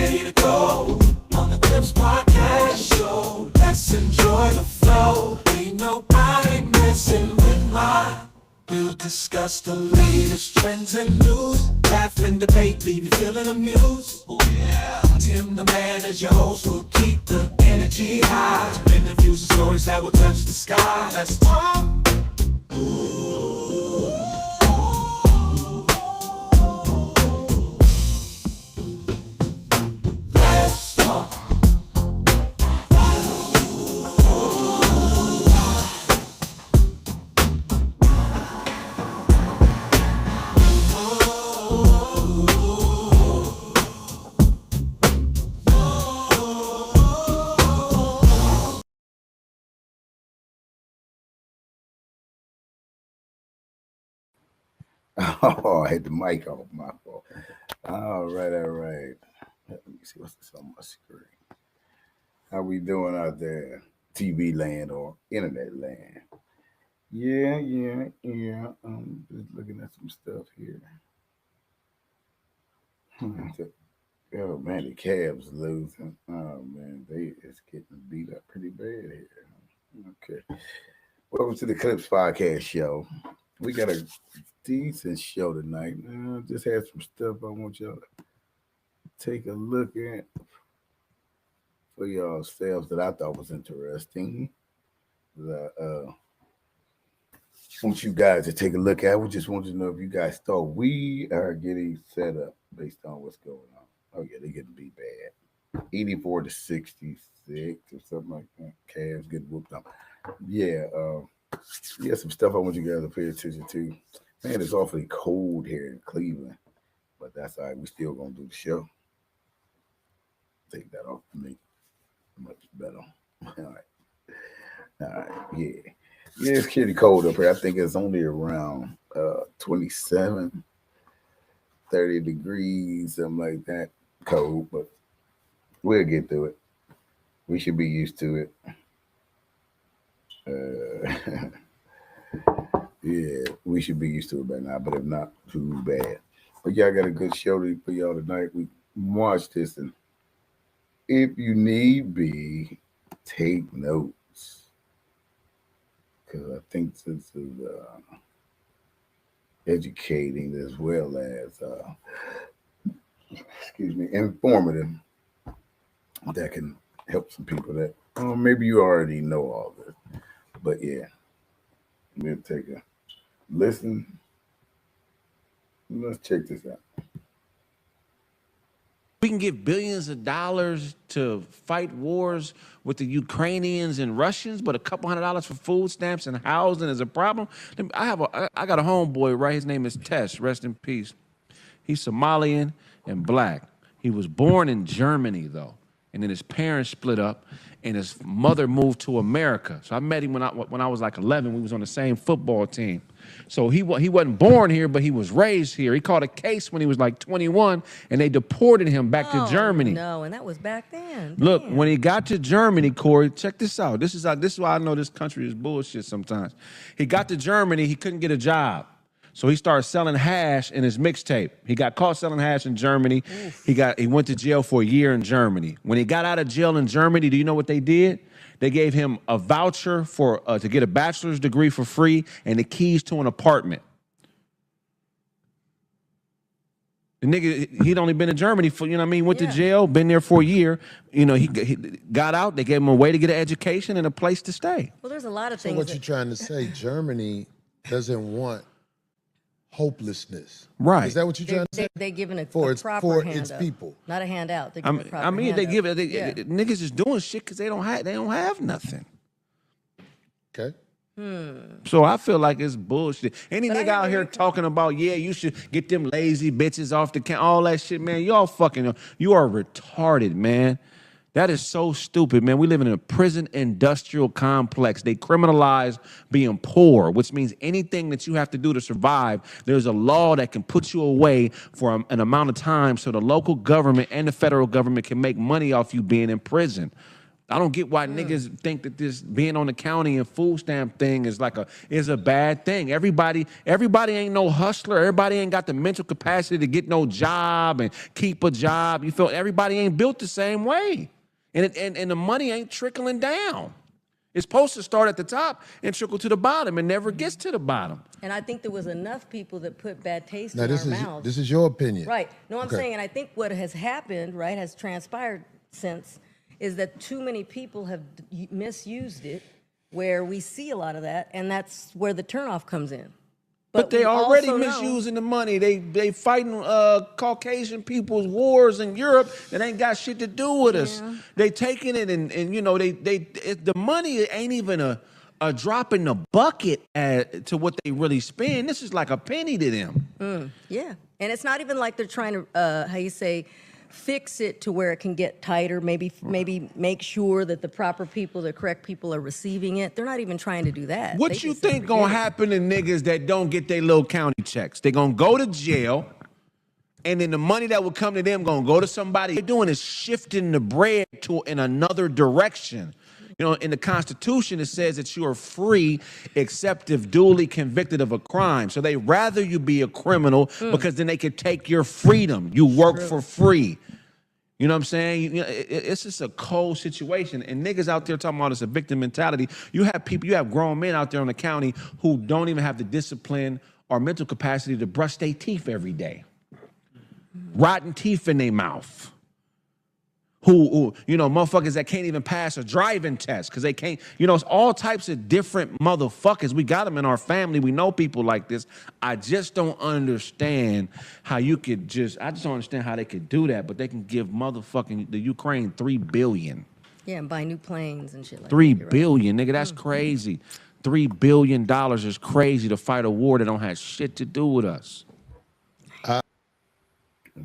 ready to go on the Clips Podcast Show. Let's enjoy the flow. Ain't nobody messing with mine. We'll discuss the latest trends and news. Laugh and debate, leave you feeling amused. Oh yeah. Tim the man as your host will keep the energy high. Interviews and stories that will touch the sky. Let's talk. Let's talk. Oh, I had the mic off, my fault. All right. Let me see what's this on my screen. How we doing out there, TV land or internet land? Yeah. I'm just looking at some stuff here. Oh man, the Cavs losing. Oh man, they is getting beat up pretty bad here. Okay. Welcome to the Clips Podcast Show. We got a decent show tonight. Just had some stuff I want y'all to take a look at for yourselves that I thought was interesting. Want you guys to take a look at. We just want to know if you guys thought we are getting set up based on what's going on. Oh yeah, they're getting beat bad. 84 to 66 or something like that. Cavs getting whooped up. Yeah, some stuff I want you guys to pay attention to. Man, it's awfully cold here in Cleveland, but that's all right. We still gonna do the show. Take that off for me. Much better. All right. Yeah, it's pretty cold up here. I think it's only around 27, 30 degrees, something like that. Cold, but we'll get through it. We should be used to it. Yeah, we should be used to it by now, but if not, too bad. But y'all got a good show for y'all tonight. We watch this, and if you need be, take notes, because I think this is educating as well as informative. That can help some people that maybe you already know all this, but yeah, we'll take a listen. Let's check this out. We can give billions of dollars to fight wars with the Ukrainians and Russians, but a couple $100 for food stamps and housing is a problem. I got a homeboy, right? His name is Tess, rest in peace. He's Somalian and black. He was born in Germany, though, and then his parents split up, and his mother moved to America. So I met him when I was like 11. We was on the same football team. So he wasn't born here, but he was raised here. He caught a case when he was like 21, and they deported him back to Germany. No, and that was back then. Look, when he got to Germany, Corey, check this out. This is why I know this country is bullshit sometimes. He got to Germany, he couldn't get a job. So he started selling hash in his mixtape. He got caught selling hash in Germany. Oof. He went to jail for a year in Germany. When he got out of jail in Germany, do you know what they did? They gave him a voucher for to get a bachelor's degree for free and the keys to an apartment. The nigga, he'd only been in Germany for, you know what I mean, went to jail, been there for a year. You know, he got out, they gave him a way to get an education and a place to stay. Well, there's a lot of things. So what you trying to say, Germany doesn't want hopelessness. Right. Is that what you're trying to say? They're giving a for proper handout. its people. Not a handout. They're giving a proper handout. Handout. Niggas is doing shit because they don't have nothing. Okay. So I feel like it's bullshit. Any nigga out here talking about, yeah, you should get them lazy bitches off the camp, all that shit, man. You are retarded, man. That is so stupid, man. We live in a prison industrial complex. They criminalize being poor, which means anything that you have to do to survive, there's a law that can put you away for an amount of time so the local government and the federal government can make money off you being in prison. I don't get why niggas think that this being on the county and food stamp thing is a bad thing. Everybody ain't no hustler. Everybody ain't got the mental capacity to get no job and keep a job. You feel everybody ain't built the same way, and the money ain't trickling down. It's supposed to start at the top and trickle to the bottom, and never gets to the bottom. And I think there was enough people that put bad taste Now in this our is mouths. this is your opinion, Right. No, I'm Okay. saying, and I think what has happened, right, has transpired since, is that too many people have misused it, where we see a lot of that, and that's where the turnoff comes in. But they we already also know- misusing the money. They fighting Caucasian people's wars in Europe that ain't got shit to do with us. They taking it and you know the money ain't even a drop in the bucket to what they really spend. This is like a penny to them. Yeah, and it's not even like they're trying to, how you say, fix it to where it can get tighter. Maybe make sure that the proper people, the correct people, are receiving it. They're not even trying to do that. What They you just say, think gonna "Forget it." happen to niggas that don't get their little county checks? They gonna go to jail, and then the money that will come to them gonna go to somebody. What they're doing is shifting the bread in another direction. You know, in the Constitution, it says that you are free except if duly convicted of a crime. So they rather you be a criminal because then they can take your freedom. You work for free. You know what I'm saying? You know, it's just a cold situation. And niggas out there talking about it's a victim mentality. You have grown men out there in the county who don't even have the discipline or mental capacity to brush their teeth every day. Rotten teeth in their mouth. Who, you know, motherfuckers that can't even pass a driving test because they can't, you know, it's all types of different motherfuckers. We got them in our family. We know people like this. I just don't understand how I just don't understand how they could do that, but they can give motherfucking the Ukraine $3 billion. Yeah, and buy new planes and shit like $3 that. billion, nigga, that's crazy. $3 billion is crazy to fight a war that don't have shit to do with us.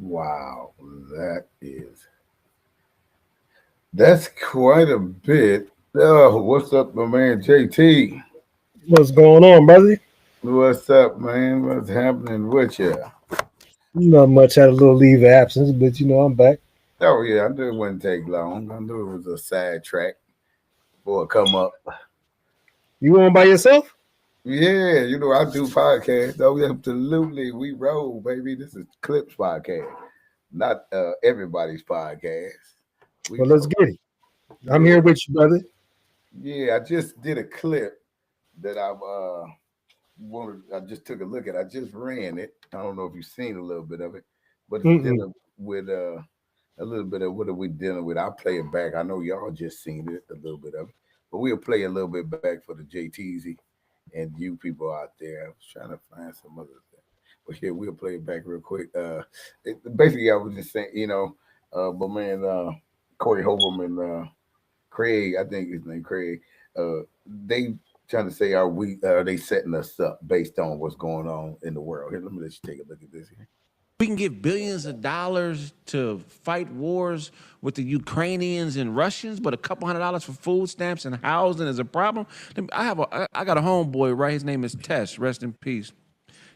Wow, that's quite a bit. Oh, what's up, my man JT? What's going on, brother? What's up, man? What's happening with you? Not much. Had a little leave of absence, but I'm back. Oh yeah, I knew it wouldn't take long. I knew it was a side track for a come up. You on by yourself? Yeah, you know I do podcasts. Oh, absolutely, we roll, baby. This is Clips podcast, not everybody's podcast. Well, let's get it. I'm here with you, brother. Yeah, I just did a clip that I just took a look at. I just ran it. I don't know if you've seen a little bit of it, but it's dealing with a little bit of what are we dealing with. I'll play it back. I know y'all just seen it, a little bit of it, but we'll play a little bit back for the JTZ and you people out there. I was trying to find some other thing, but yeah, we'll play it back real quick. Basically, I was just saying, but man, Corey Holcomb and Craig, I think his name Craig, they trying to say, are they setting us up based on what's going on in the world? Here, let me let you take a look at this here. We can give billions of dollars to fight wars with the Ukrainians and Russians, but a couple $100 for food stamps and housing is a problem. I got a homeboy, right? His name is Tesh, rest in peace.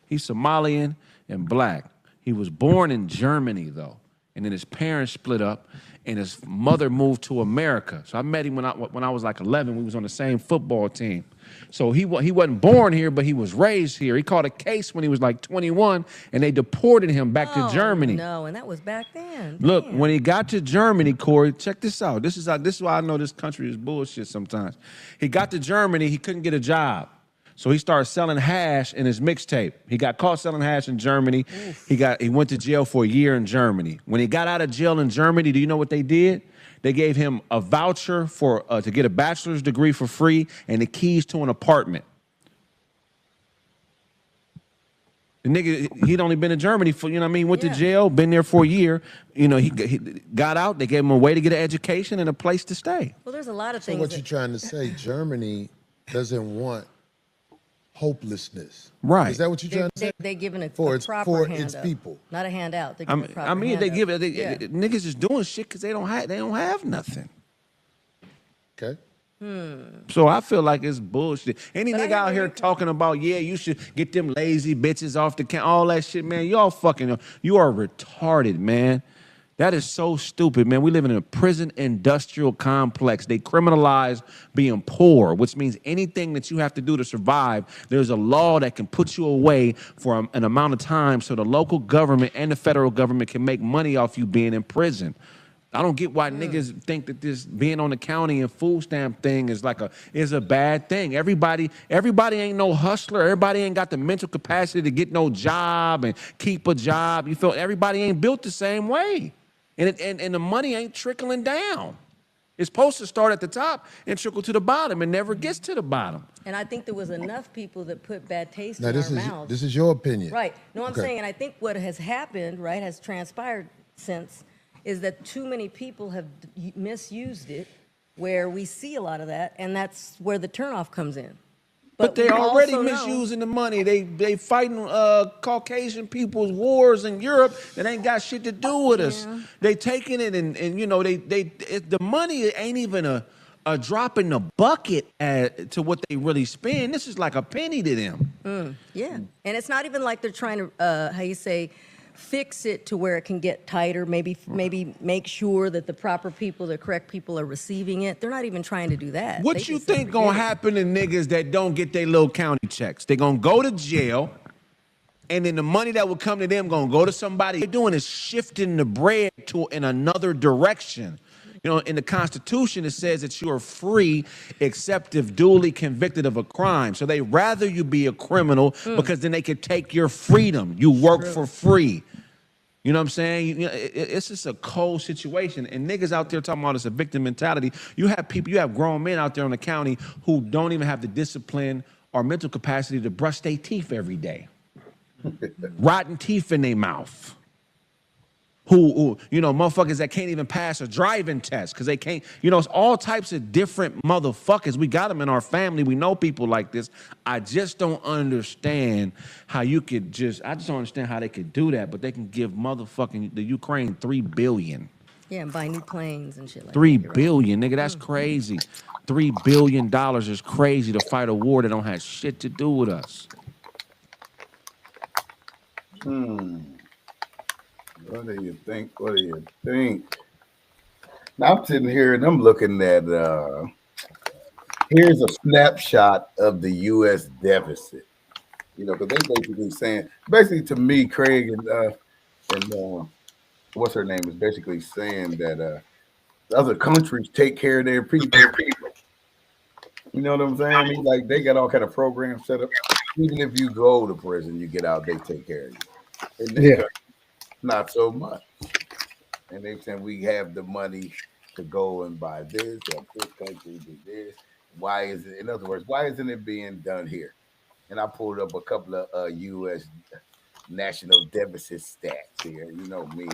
He's Somalian and black. He was born in Germany, though, and then his parents split up, and his mother moved to America. So I met him when I was like 11. We was on the same football team. So he wasn't born here, but he was raised here. He caught a case when he was like 21, and they deported him back to Germany. No, and that was back then. Look, Damn. when he got to Germany, Corey, check this out. This is why I know this country is bullshit sometimes. He got to Germany, he couldn't get a job. So he started selling hash in his mixtape. He got caught selling hash in Germany. He went to jail for a year in Germany. When he got out of jail in Germany, do you know what they did? They gave him a voucher to get a bachelor's degree for free and the keys to an apartment. The nigga, he'd only been in Germany for, went to jail, been there for a year. He got out. They gave him a way to get an education and a place to stay. Well, there's a lot of So things. what you're trying to say? Germany doesn't want hopelessness, right? Is that what you're trying to say? They're giving a For proper its handout, people, not a handout. They're giving a proper they handout. give it. Niggas is doing shit because they don't have nothing. Okay. So I feel like it's bullshit. Any But I nigga hear out where here you're talking about, yeah, you should get them lazy bitches off the count, all that shit, man. Y'all fucking, you are retarded, man. That is so stupid, man. We live in a prison industrial complex. They criminalize being poor, which means anything that you have to do to survive, there's a law that can put you away for an amount of time so the local government and the federal government can make money off you being in prison. I don't get why niggas think that this being on the county and food stamp thing is a bad thing. Everybody ain't no hustler. Everybody ain't got the mental capacity to get no job and keep a job. You feel everybody ain't built the same way. And the money ain't trickling down. It's supposed to start at the top and trickle to the bottom and never gets to the bottom. And I think there was enough people that put bad taste Now in this our is mouths. this is your opinion, Right. No, I'm Okay. saying, and I think what has happened, right, has transpired since, is that too many people have misused it, where we see a lot of that, and that's where the turnoff comes in. But we they're already also know- misusing the money. They fighting Caucasian people's wars in Europe that ain't got shit to do with us. Yeah. They taking it and you know the money ain't even a drop in the bucket to what they really spend. This is like a penny to them. Yeah, and it's not even like they're trying to, fix it to where it can get tighter. Maybe make sure that the proper people, the correct people, are receiving it. They're not even trying to do that. What They you just say, think gonna "Forget it." happen to niggas that don't get their little county checks? They gonna go to jail, and then the money that will come to them gonna go to somebody. What they're doing is shifting the bread in another direction. You know, in the Constitution, it says that you are free except if duly convicted of a crime. So they rather you be a criminal because then they could take your freedom. You work for free. You know what I'm saying? You know, it's just a cold situation. And niggas out there talking about it's a victim mentality. You have grown men out there in the county who don't even have the discipline or mental capacity to brush their teeth every day. Rotten teeth in their mouth. Who, you know, motherfuckers that can't even pass a driving test because they can't, you know, it's all types of different motherfuckers. We got them in our family. We know people like this. I just don't understand how I just don't understand how they could do that, but they can give motherfucking the Ukraine $3 billion. Yeah, and buy new planes and shit like that. $3 billion, nigga, that's crazy. $3 billion is crazy to fight a war that don't have shit to do with us. What do you think? What do you think? Now I'm sitting here and I'm looking at here's a snapshot of the U.S. deficit. You know, because they basically to me, Craig and what's her name is basically saying that other countries take care of their people. You know what I'm saying? He's like they got all kind of programs set up. Even if you go to prison, you get out, they take care of you. And Yeah. Not so much. And they saying we have the money to go and buy this, or this country do this. Why is it, in other words, why isn't it being done here? And I pulled up a couple of U.S. national deficit stats here. You know me.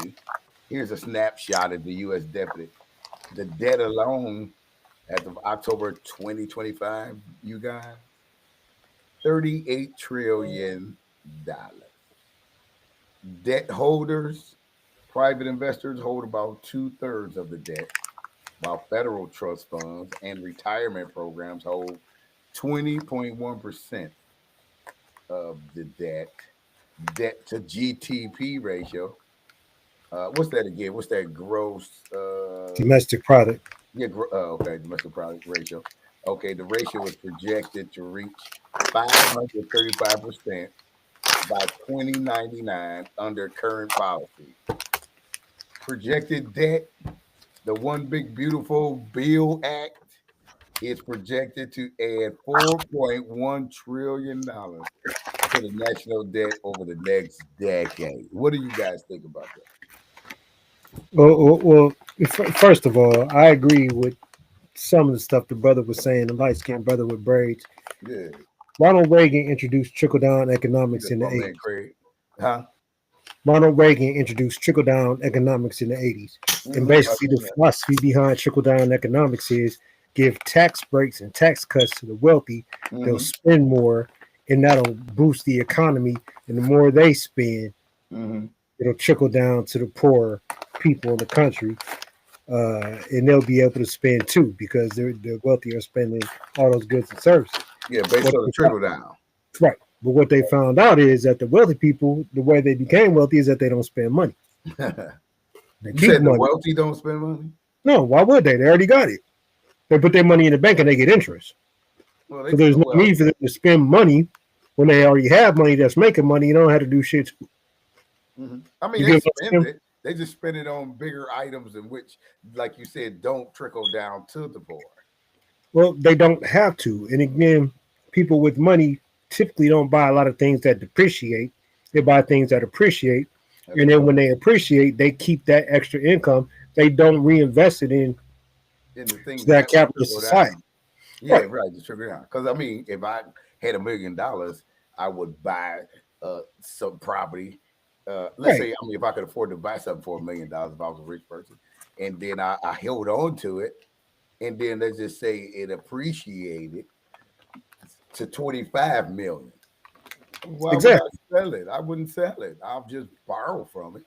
Here's a snapshot of the U.S. deficit. The debt alone as of October 2025, you guys, $38 trillion. Debt holders, private investors hold about 2/3 of the debt, while federal trust funds and retirement programs hold 20.1% of the debt. Debt to GDP ratio. What's that again? What's that gross? Domestic product. Yeah, okay, domestic product ratio. Okay, the ratio is projected to reach 535% by 2099 under current policy. Projected debt, the One Big Beautiful Bill Act is projected to add $4.1 trillion to the national debt over the next decade. What do you guys think about that? Well, first of all, I agree with some of the stuff the brother was saying, the light-skinned brother with braids. Yeah. Ronald Reagan introduced trickle-down economics in the Oh, man, 80s. Craig. Huh? Ronald Reagan introduced trickle-down economics in the 80s. And basically the philosophy behind trickle-down economics is give tax breaks and tax cuts to the wealthy. They'll spend more, and that'll boost the economy. And the more they spend, it'll trickle down to the poorer people in the country. And they'll be able to spend too, because the wealthy are spending all those goods and services. Yeah, based on the trickle down. Right. But what they found out is that the wealthy people, the way they became wealthy is that they don't spend money. They You keep said the money. wealthy don't spend money? No, why would they? They already got it. They put their money in the bank and they get interest. Well, So there's no need for them to spend money when they already have money that's making money. You don't have to do shit. I mean, You they get what I'm spend saying? it. They just spend it on bigger items in which, like you said, don't trickle down to the poor. Well, they don't have to. And again, people with money typically don't buy a lot of things that depreciate. They buy things that appreciate. And then when they appreciate, they keep that extra income. They don't reinvest it in In the things that will capitalist trickle society. down. Yeah, Right. right. Just trickle down. Because I mean, if I had $1 million, I would buy some property. Let's Right. say, I mean, if I could afford to buy something for $1 million, if I was a rich person, and then I held on to it, and then let's just say it appreciated to 25 million. Why would I Exactly. sell it? I wouldn't sell it. I'll just borrow from it,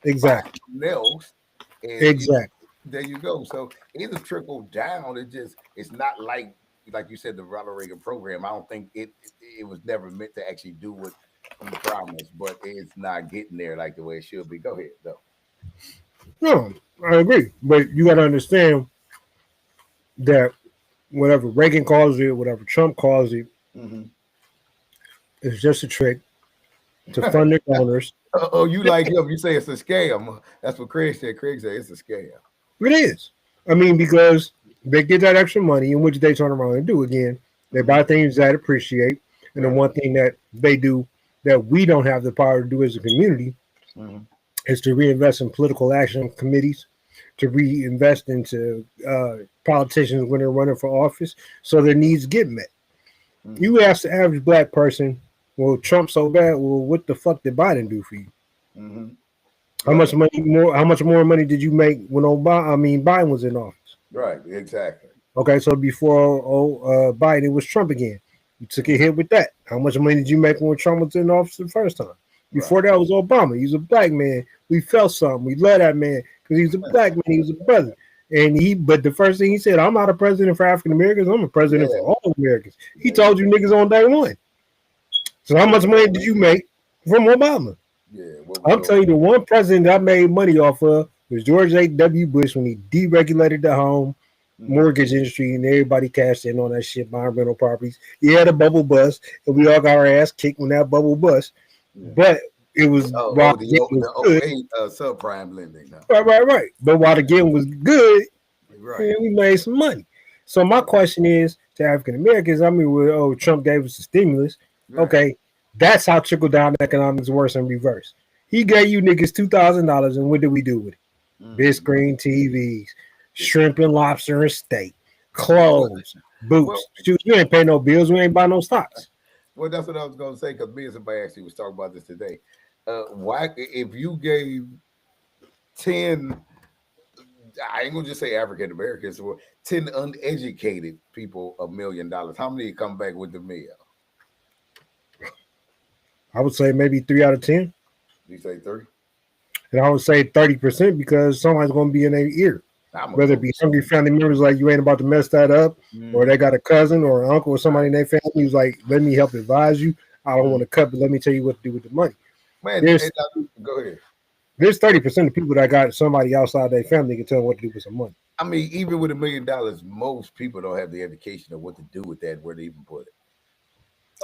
buy Exactly. something else, and Exactly. there you go. So it's trickle down. It's not like you said, the Ronald Reagan program. I don't think it was never meant to actually do what he promised, but it's not getting there like the way it should be. Go ahead, though. No, I agree. But you got to understand that whatever Reagan calls it, whatever Trump calls it, it's just a trick to fund their donors. Oh, you like him? You say it's a scam. That's what Craig said. Craig said it's a scam. It is. I mean, because they get that extra money, in which they turn around and do again. They buy things that appreciate. And the one thing that they do that we don't have the power to do as a community is to reinvest in political action committees, to reinvest into politicians when they're running for office so their needs get met. You ask the average black person, well, Trump's so bad. Well, what the fuck did Biden do for you? How much more money did you make when Biden was in office? Right, exactly. Okay, so before Biden, it was Trump again. You took a hit with that. How much money did you make when Trump was in office the first time? Before that was Obama. He was a black man. We felt something. We love that man because he was a black man. He was a brother. But the first thing he said, I'm not a president for African Americans. I'm a president for all Americans. He told you niggas on day one. So how much money did you make from Obama? I'm telling you, the one president that I made money off of was George H.W. Bush when he deregulated the home mortgage industry and everybody cashed in on that shit buying rental properties. He had a bubble bust and we all got our ass kicked when that bubble bust. But it was the 08 subprime lending. Right. But while the game was good, man, we made some money. So my question is to African Americans, I mean, Trump gave us a stimulus. Okay, that's how trickle down economics works in reverse. He gave you niggas $2,000, and what did we do with it? Big screen TVs, shrimp and lobster and steak, clothes, boots. You ain't pay no bills. We ain't buy no stocks. Well, that's what I was going to say because me and somebody actually was talking about this today. Why, if you gave 10, I ain't going to just say African Americans, 10 uneducated people $1 million, how many come back with the meal? I would say maybe 3 out of 10. You say 3? And I would say 30% because somebody's going to be in their ear. Whether it be hungry family members like you ain't about to mess that up, or they got a cousin or an uncle or somebody in their family who's like, let me help advise you. I don't want to cut, but let me tell you what to do with the money. Man, go ahead. There's 30% of people that got somebody outside their family can tell them what to do with some money. I mean, even with $1 million, most people don't have the education of what to do with that, where to even put it.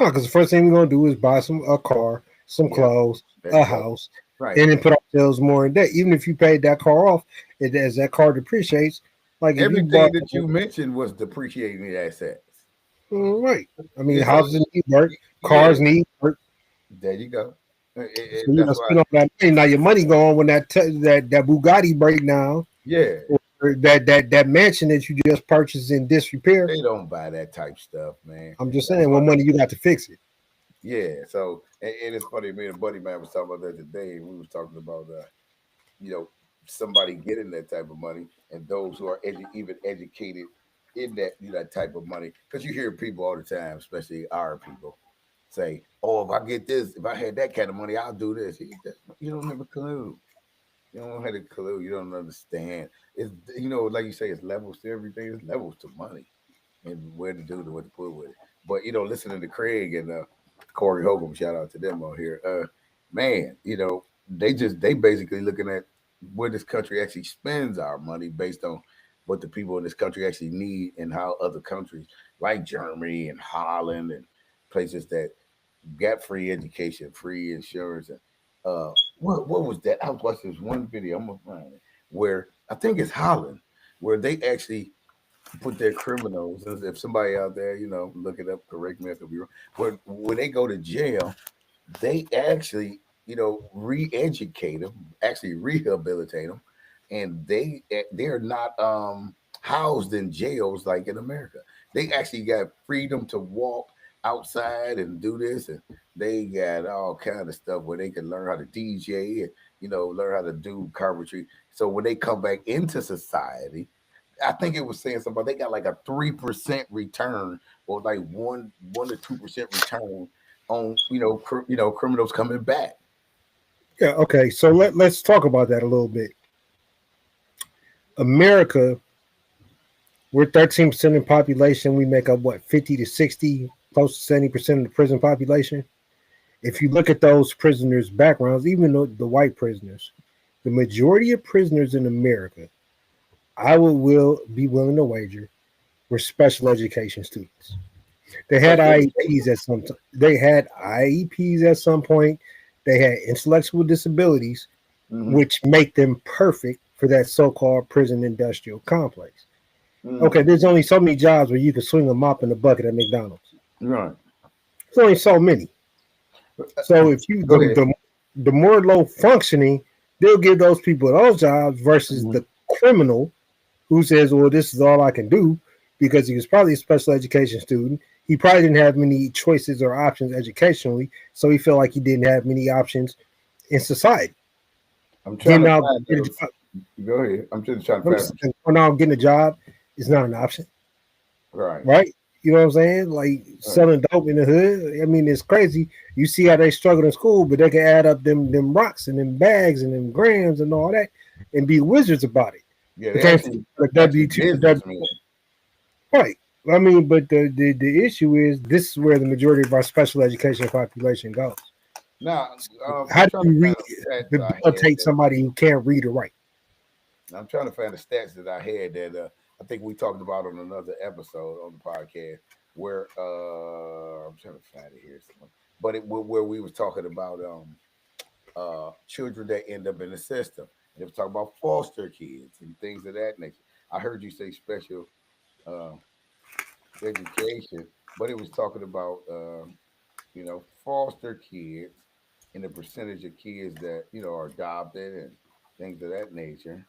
Oh, because the first thing we're gonna do is buy a car, some clothes, a house, and then put ourselves more in debt. Even if you paid that car off, as that car depreciates, like everything that you mentioned was depreciating the assets. Right. I mean, houses need work, cars need work. There you go. So you know, spend all that money. Now your money gone when that Bugatti break down. Yeah. Or that mansion that you just purchased in disrepair. They don't buy that type stuff, man. I'm just saying, what money you got to fix it. Yeah. So, and it's funny. Me and a buddy man was talking about that today. We was talking about, somebody getting that type of money and those who are even educated in that type of money. Because you hear people all the time, especially our people, say, "Oh, if I get this, if I had that kind of money, I'll do this." You don't have a clue. You don't have a clue. You don't understand. It's like you say, it's levels to everything. It's levels to money and where to do it, what to put with it. But listening to Craig and Corey Holcomb, shout out to them on here. Man, they basically looking at where this country actually spends our money based on what the people in this country actually need and how other countries like Germany and Holland and places that got free education, free insurance, and what was that? I was watching this one video. I'm gonna find it where I think it's Holland, where they actually put their criminals. If somebody out there, look it up, correct me if I'm wrong. When they go to jail, they actually, re-educate them, actually rehabilitate them, and they're not housed in jails like in America. They actually got freedom to walk outside and do this, and they got all kind of stuff where they can learn how to DJ and learn how to do carpentry. So when they come back into society, I think it was saying something. They got like a 3% return, or like 1 to 2% return on criminals coming back. Yeah, okay. So let's talk about that a little bit. America, we're 13% in population. We make up 50 to 60, close to 70% of the prison population. If you look at those prisoners' backgrounds, even though the white prisoners, the majority of prisoners in America, I will be willing to wager, were special education students. They had IEPs at some time. They had IEPs at some point. They had intellectual disabilities, which make them perfect for that so-called prison industrial complex. Okay, there's only so many jobs where you can swing a mop in a bucket at McDonald's. Right. There's only so many. So if you the more low functioning, they'll give those people those jobs versus the criminal who says, well, this is all I can do, because he was probably a special education student. He probably didn't have many choices or options educationally, so he felt like he didn't have many options in society. I'm trying to go ahead. I'm just trying to find. Now getting a job is not an option. Right? You know what I'm saying? Like selling dope in the hood. I mean, it's crazy. You see how they struggle in school, but they can add up them rocks and them bags and them grams and all that and be wizards about it. Yeah, like W2. Right. I mean, but the issue is this is where the majority of our special education population goes. Now, how do you rehabilitate somebody who can't read or write? I'm trying to find the stats that I had that I think we talked about on another episode on the podcast where I'm trying to find it here, but where we was talking about children that end up in the system. And it was talking about foster kids and things of that nature. I heard you say special education, but it was talking about foster kids and the percentage of kids that are adopted and things of that nature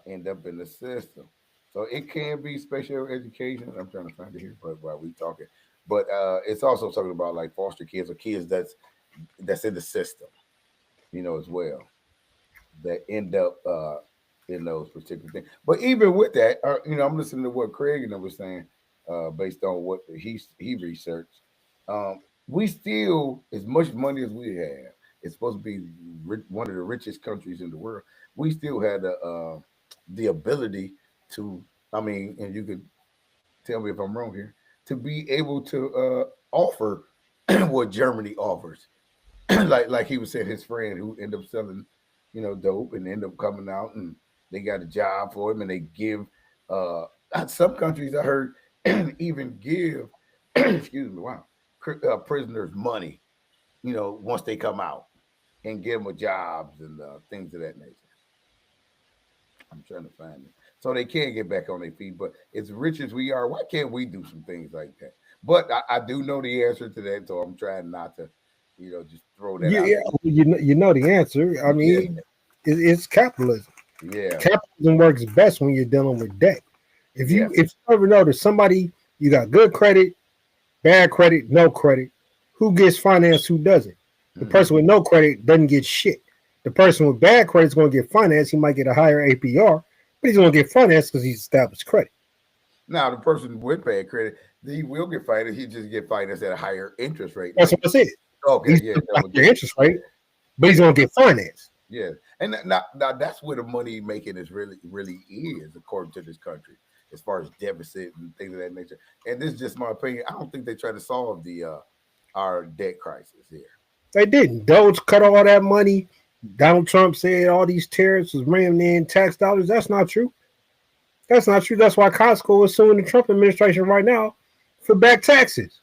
end up in the system. So it can be special education. I'm trying to find it here, but while we talking, but it's also talking about like foster kids or kids that's in the system, as well, that end up in those particular things. But even with that, I'm listening to what Craig was saying, based on what he researched. We still, as much money as we have, it's supposed to be one of the richest countries in the world. We still had the ability to, and you could tell me if I'm wrong here, to be able to offer what Germany offers. like he was saying, his friend who ended up selling, dope and end up coming out and they got a job for him and they give some countries I heard even give excuse me, wow, prisoners money, once they come out and give them jobs and things of that nature. I'm trying to find it. So they can get back on their feet. But as rich as we are, why can't we do some things like that? But I do know the answer to that, so I'm trying not to, just throw that out. Yeah, you know the answer. I mean, it's capitalism. Yeah. Capitalism works best when you're dealing with debt. If you ever notice somebody, you got good credit, bad credit, no credit, who gets financed, who doesn't? The person with no credit doesn't get shit. The person with bad credit is going to get financed. He might get a higher APR, but he's going to get financed because he's established credit. Now, the person with bad credit, he will get financed. He just get financed at a higher interest rate. That's what I said. Okay, he's your interest rate, but he's going to get financed. Yeah, and now that's where the money making is really is, according to this country, as far as deficit and things of that nature. And this is just my opinion. I don't think they try to solve the our debt crisis here. They didn't. Doge cut all that money Donald Trump said all these tariffs was bringing in tax dollars. That's not true. That's not true. That's why Costco is suing the Trump administration right now for back taxes.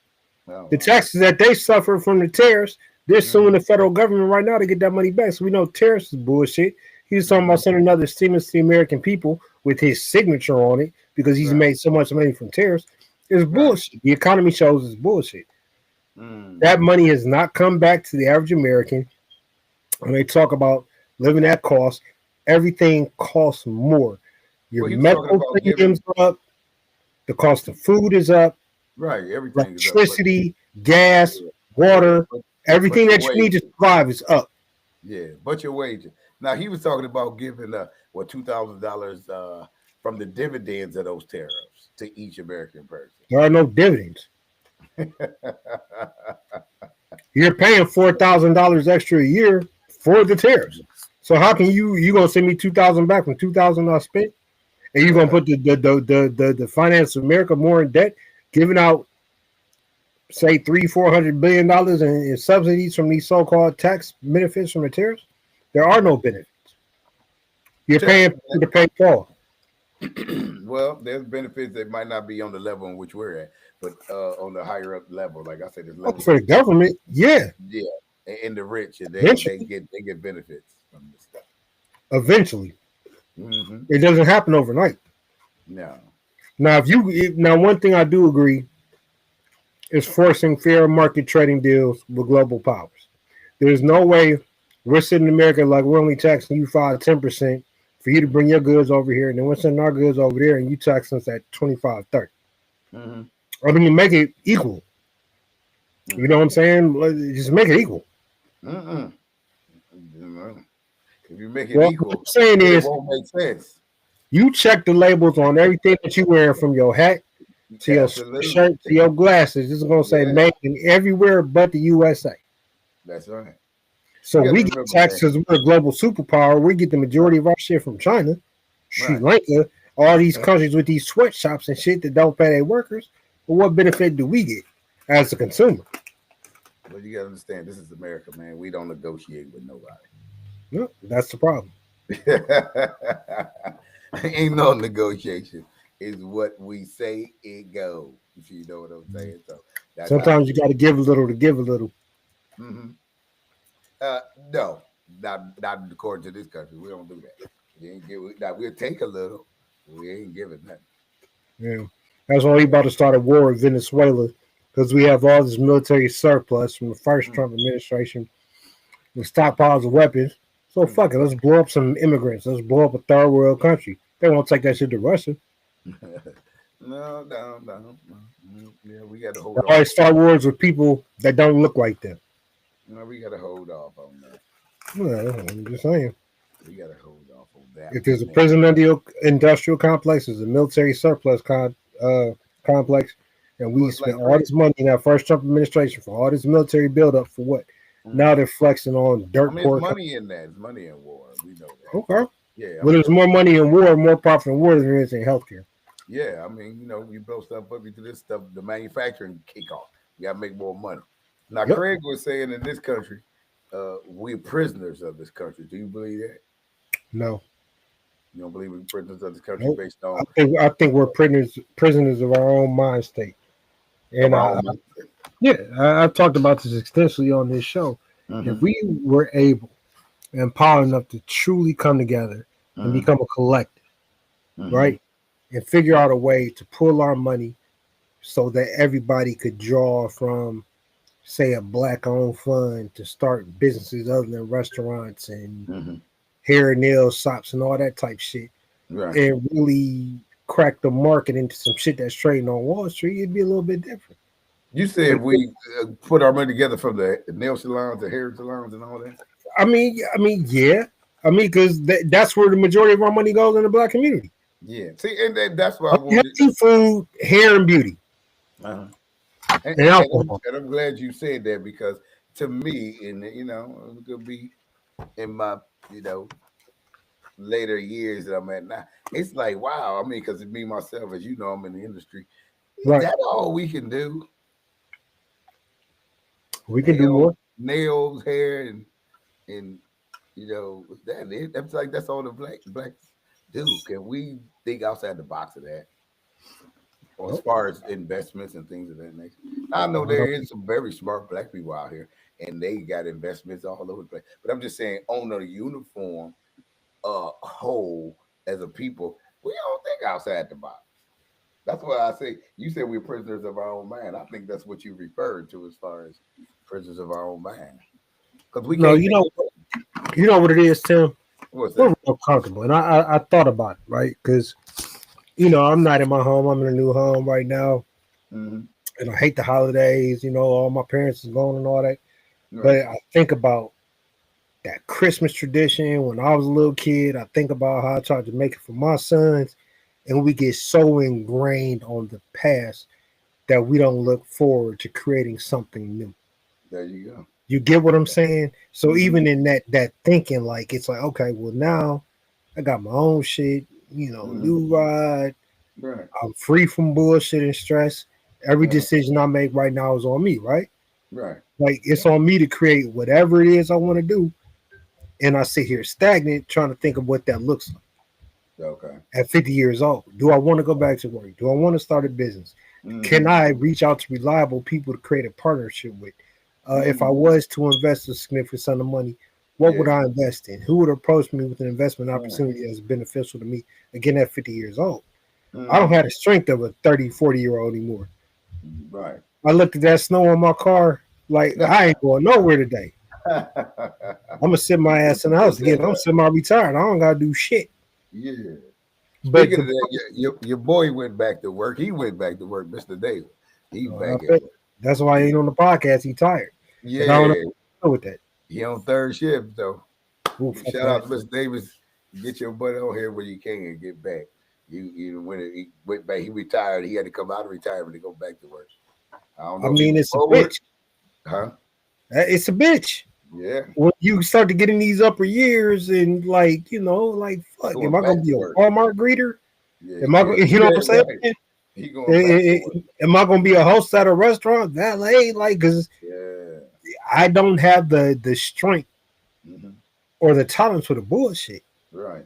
Oh, The taxes that they suffer from the tariffs, they're suing Mm-hmm. the federal government right now to get that money back. So we know tariffs is bullshit. He's talking about sending another stimulus to the American people with his signature on it because he's Right. made so much money from tariffs. It's bullshit. The economy shows it's bullshit. Mm. That money has not come back to the average American. When they talk about living at cost, everything costs more. Your Well, he was talking medical about premiums are up, the cost of food is up, Right, everything is up, electricity, gas, water, but everything your that you need to wages. survive is up. Yeah, but your wages. Now he was talking about giving $2,000 from the dividends of those tariffs to each American person. There are no dividends. You're paying $4,000 extra a year for the tariffs. So how can you gonna send me 2,000 back from 2,000 I spent, and you're gonna put the finance of America more in debt, giving out say $300-400 billion in subsidies from these so-called tax benefits from the tariffs? There are no benefits. You're paying people to pay for. Well, there's benefits that might not be on the level in which we're at, but on the higher up level, like I said, there's levels. For the government, yeah. Yeah, and the rich, and they Eventually. get benefits from this stuff. Eventually, Mm-hmm. it doesn't happen overnight. No. Now, one thing I do agree is forcing fair market trading deals with global powers. There's no way we're sitting in America like we're only taxing you 5-10% for you to bring your goods over here, and then we're sending our goods over there, and you tax us at 25-30. Mm-hmm. I mean, you make it equal. You know what I'm saying? Just make it equal. Mm-mm. If you make it Well, equal, what I'm saying it is, won't make sense. you check the labels on everything that you're wearing, from your hat to your Absolutely. shirt to your glasses. It's going to say Yeah. made in everywhere but the USA. That's right. So You gotta we get remember taxed that. because we're a global superpower. We get the majority of our shit from China, Sri Right. Lanka, all these countries with these sweatshops and shit that don't pay their workers. But what benefit do we get as a consumer? But you gotta understand, this is America, man. We don't negotiate with nobody. No, that's the problem. Ain't no negotiation. It's what we say it goes. If you know what I'm saying. So that's Sometimes you got to give a little to give a little. Mm-hmm. No, not according to this country. We don't do that. We ain't give. Now we'll take a little. We ain't giving nothing. Yeah, that's why we about to start a war with Venezuela, because we have all this military surplus from the first Trump administration, the stockpiles of weapons. So fuck it, let's blow up some immigrants. Let's blow up a third world country. They won't take that shit to Russia. No. Yeah, we got to hold They off. always start wars with people that don't look like them. No, we got to hold off on that. Well, I'm just saying. We got to hold off on that. If there's a prison industrial complex, there's a military surplus complex, and we Well, it's spent like all this money in that first Trump administration for all this military buildup for what? Now they're flexing on dirt I mean, poor. it's money in that. It's money in war. We know that. Okay. Yeah. Well, there's more money in war, more profit in war than there is in healthcare. Yeah, I mean, you blow stuff up into this stuff, the manufacturing kick off. You gotta make more money. Now, Yep. Craig was saying in this country, we're prisoners of this country. Do you believe that? No, You don't believe we're prisoners of this country Nope. based on I think we're prisoners of our own mind state. And our own- I've talked about this extensively on this show. Mhm. If we were able and power enough to truly come together and Mhm. become a collective, Mhm. right, and figure out a way to pull our money so that everybody could draw from, say, a black-owned fund to start businesses other than restaurants and Mhm. hair and nail shops and all that type shit, Right. and really crack the market into some shit that's trading on Wall Street, it'd be a little bit different. You said we put our money together from the nail salons, the hair salons, and all that. I mean, yeah. Because that's where the majority of our money goes in the black community. Yeah. See, and that's why I wanted. Healthy food, hair, and beauty. Uh-huh. And alcohol. And I'm glad you said that, because to me, and it could be in my later years that I'm at now, it's like, wow. I mean, because me myself, as you know, I'm in the industry. Right. Is that all we can do? We can do more. Nails, hair, and You know, that's like that's all the blacks do. Can we think outside the box of that? Or as Nope. far as investments and things of that nature. I know there is some very smart black people out here and they got investments all over the place. But I'm just saying on a uniform whole as a people, we don't think outside the box. That's why I say you said we're prisoners of our own mind. I think that's what you referred to as far as prisoners of our own mind. Because we No, can't you know what it is, Tim. what's We're that? real comfortable, and I thought about it, right? Because I'm not in my home. I'm in a new home right now, Mm-hmm. and I hate the holidays. All my parents is gone and all that. Right. But I think about that Christmas tradition when I was a little kid. I think about how I tried to make it for my sons, and we get so ingrained on the past that we don't look forward to creating something new. There you go. You get what I'm saying? So Mhm. even in that thinking, like it's like, okay, well now I got my own shit, Mhm. new ride. Right. I'm free from bullshit and stress. Every Yeah. decision I make right now is on me, right? Right. Like it's on me to create whatever it is I want to do. And I sit here stagnant trying to think of what that looks like Okay. at 50 years old. Do I want to go back to work? Do I want to start a business? Can Mhm. I reach out to reliable people to create a partnership with? If I was to invest a significant sum of money, what would Yeah. I invest in? Who would approach me with an investment Right. opportunity that's beneficial to me? Again, at 50 years old, I don't Mhm. have the strength of a 30, 40-year-old anymore. Right. I looked at that snow on my car, like I ain't going nowhere today. I'm gonna sit my ass in the house again. I'm semi-retired. I don't gotta do shit. Yeah. But Speaking of that, your boy went back to work. He went back to work, Mr. Davis. He's back at work. that's why he ain't on the podcast. He tired. But I Yeah. don't know what to do with that. He on third shift though. Ooh, fuck Shout out to that. Mr. Davis. Get your butt on here when you can and get back. You when he went back, he retired. He had to come out of retirement to go back to work. I don't know. I if he mean, was it's a forward. bitch. Huh? It's a bitch. Yeah. When you start to get in these upper years and like fuck, Going am I gonna back be to a work. Walmart greeter? Yeah. Am I you know what I'm saying? Right. He going back to work. Am I gonna be a host at a restaurant, valet? Like, cause Yeah. I don't have the strength Hmm. or the tolerance for the bullshit. Right.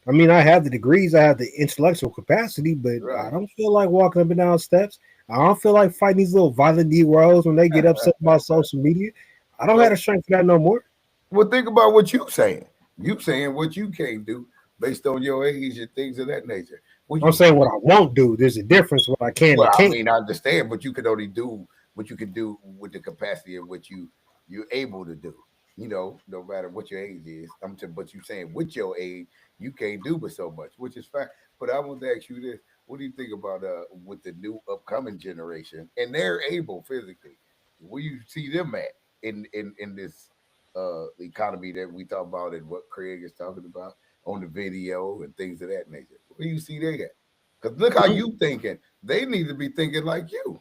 I mean, I have the degrees, I have the intellectual capacity, but Right. I don't feel like walking up and down steps. I don't feel like fighting these little violent Negroes when they get upset about social media. I don't have the strength for that no more. Well, think about what you saying. You saying what you can't do based on your age and things of that nature. Well, I'm saying what I won't do. There's a difference what I can well, and I can't. mean, I understand, but you can only do what you can do with the capacity of what you're able to do. No matter what your age is. But you saying with your age, you can't do but so much, which is fine. But I want to ask you this: what do you think about with the new upcoming generation? And they're able physically. Where you see them at in this economy that we talk about and what Craig is talking about on the video and things of that nature? Where you see they at? Because look how you thinking. They need to be thinking like you.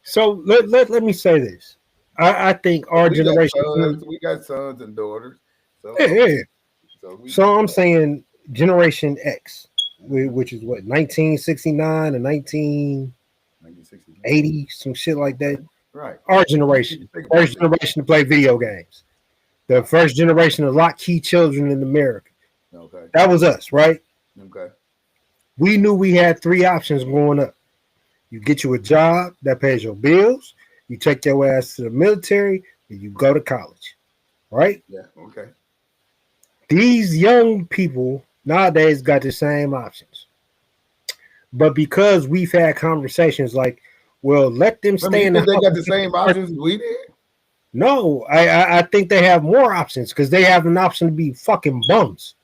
So let me say this. I think our We got generation. sons, we got sons and daughters. So, Yeah. so So I'm saying Generation X, which is what 1969 and 1980, some shit like that. right. Our generation, Think about first generation to play video games, the first generation to lock key children in America. that. Okay. That was us, right? Okay. We knew we had three options growing up. You get you a job that pays your bills, you take your ass to the military, and you go to college, right? Yeah. Okay. These young people nowadays got the same options. But because we've had conversations like, well, let them I stay mean, in the they house. got the same options as we did. No, I think they have more options because they have an option to be fucking bums.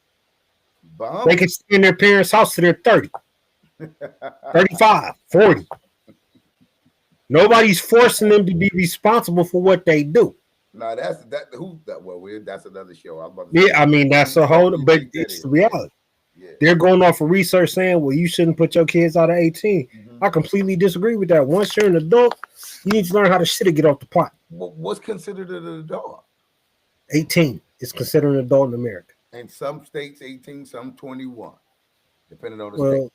Bomb. They can stay in their parents' house till they're 30, 35, 40. Nobody's forcing them to be responsible for what they do. No, that's that. Who that? Well, that's another show. I was about to say. Yeah, I mean, that's a whole, You but think that it's is. the reality. Yeah. They're going off of research saying, well, you shouldn't put your kids out of 18. Mhm. I completely disagree with that. Once you're an adult, you need to learn how to shit or get off the pot. What's considered an adult? 18 is considered an adult in America. In some states, 18, some 21, depending on the state. Well,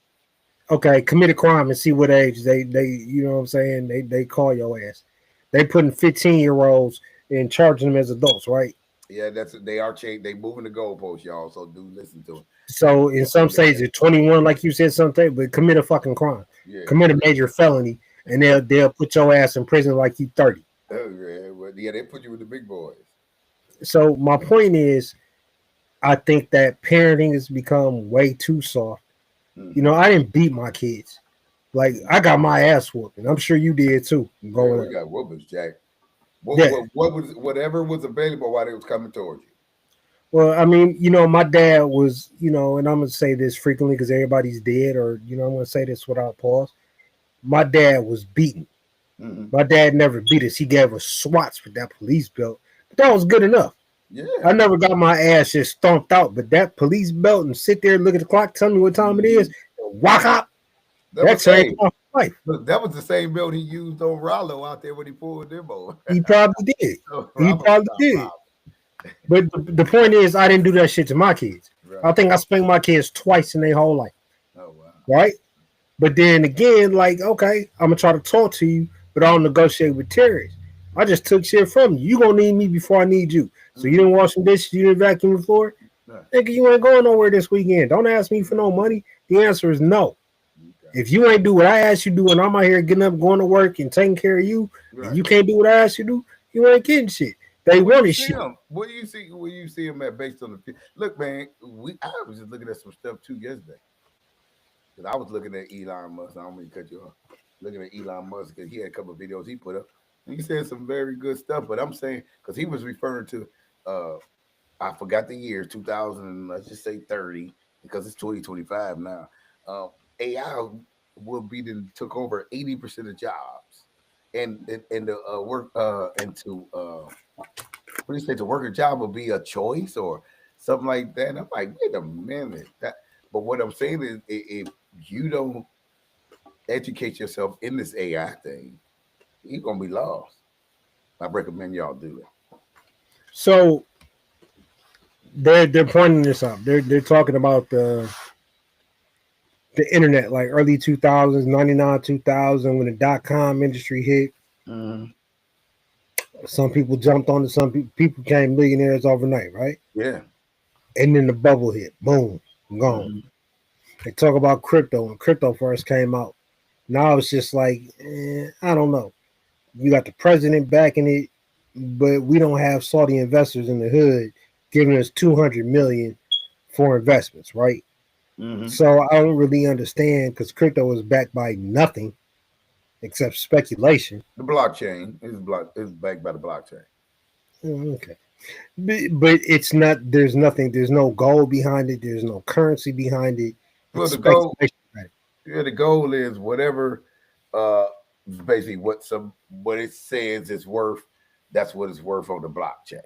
okay, commit a crime and see what age they you know what I'm saying, they call your ass. They putting 15-year-olds and charging them as adults, right? Yeah, they are changing. They moving the goalposts, y'all. So do listen to it. So in some states, at 21, like you said, something, but commit a fucking crime, Yeah, commit a major felony, and they'll put your ass in prison like you 30. yeah, well, yeah. They put you with the big boys. So my point is, I think that parenting has become way too soft. You know, I didn't beat my kids. Like I got my ass whooped, and I'm sure you did too. Yeah, Growing we up. got whoopers, Jack. Yeah. What was whatever was available while they was coming towards you. Well, I mean, my dad was, and I'm gonna say this frequently because everybody's dead, or I'm gonna say this without pause. My dad was beaten. Mm-hmm. My dad never beat us. He gave us swats with that police belt, but that was good enough. Yeah, I never got my ass just stomped out, but that police belt and sit there and look at the clock, tell me what time it is, and walk out. That changed my life. Look, that was the same belt he used on Rollo out there when he pulled them over. He probably did. So He Rollo probably stopped did. Rollo. But the point is, I didn't do that shit to my kids. Right. I think I spanked my kids twice in their whole life. Oh wow. Right? But then again, like, okay, I'm gonna try to talk to you, but I don't negotiate with terrorists. I just took shit from you. You gonna need me before I need you. So you didn't wash some dishes, you didn't vacuum the floor. Right. Nigga, you ain't going nowhere this weekend. Don't ask me for no money. The answer is no. Okay. If you ain't do what I asked you to do, and I'm out here getting up, going to work, and taking care of you, Right. and you can't do what I asked you to do, you ain't getting shit. They wanted shit. What do you see? Where you see him at based on the look, man? I was just looking at some stuff too yesterday. Because I was looking at Elon Musk. I don't mean to cut you off. Looking at Elon Musk because he had a couple of videos he put up. And he said some very good stuff. But I'm saying because he was referring to, I forgot the year 2000. Let's just say 30 because it's 2025 now. AI will be took over 80% of jobs, and the work into what do you say? To work a job will be a choice or something like that. And I'm like, wait a minute. But what I'm saying is, if you don't educate yourself in this AI thing, you're gonna be lost. I recommend y'all do it. So they're pointing this out. They're talking about the internet, like early 2000s, 99, 2000, when the .com industry hit. Mm-hmm. Some people jumped on it. Some people became millionaires overnight, right? Yeah. And then the bubble hit. Boom, gone. Mm-hmm. They talk about crypto when crypto first came out. Now it's just like, I don't know. You got the president backing it, but we don't have Saudi investors in the hood giving us 200 million for investments, right? Mm-hmm. So I don't really understand because crypto is backed by nothing except speculation. The blockchain is backed by the blockchain. Okay. But it's not, there's nothing, there's no gold behind it, there's no currency behind it. Well, It's the goal, speculation. yeah, the goal is whatever, basically what it says it's worth. That's what it's worth on the blockchain.